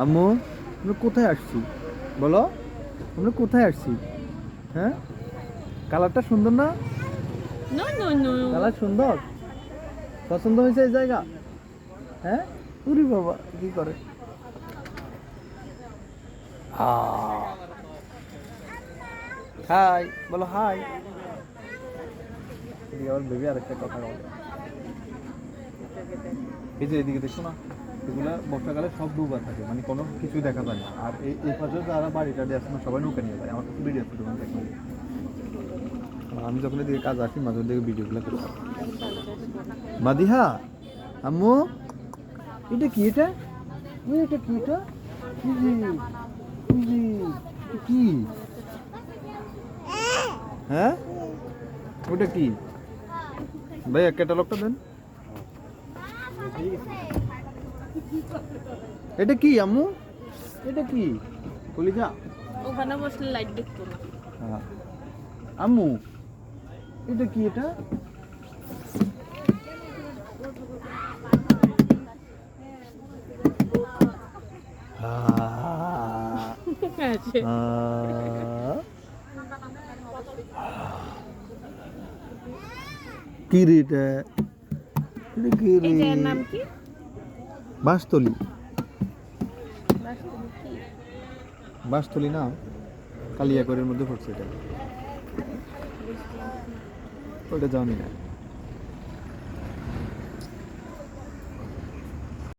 আম্মু আমরা কোথায় আসছি বলো? আমরা কোথায় আসছি? হ্যাঁ, কালারটা সুন্দর না? নো নো নো কালার সুন্দর, পছন্দ হয়েছে এই জায়গা? হ্যাঁ, উরি বাবা কি করে? হাই বলো, হাই। এদিকে আবার বেবি আরেকটা কথা বলে। এই যে এদিকে দেখছো না, এগুলা বর্ষাকালে সব ডুবা থাকে, মানে কোনো কিছু দেখা যায় না। আর এই পাশে যারা বাড়িটা দিয়ে আসে না, সবাই নৌকা নিয়ে যায়। আমার কাছে ভিডিও আছে, তোমার দেখো। আমি যখন এদিকে কাজ আসি মাঝে মধ্যে ভিডিওগুলো করতে। মাদিহা, আম্মু এটা কি? এটা এটা কি? এটা কি কি? হ্যাঁ, ওটা কি ভাইয়া? ক্যাটালগটা দেন। এটা কি আম্মু? এটা কি কলিজা? ওখানে বসলে লাইট দেখতো না। হ্যাঁ। আম্মু এটা কি? এটা আছে কি রে এটা? এটা কি রে? এই জায়গার নাম কি? বাঁশতলি। বাস্তবে কি? বাঁশতলি না, কালিয়াকৈরের মধ্যে পড়ছে এটা। ওটা জানি না।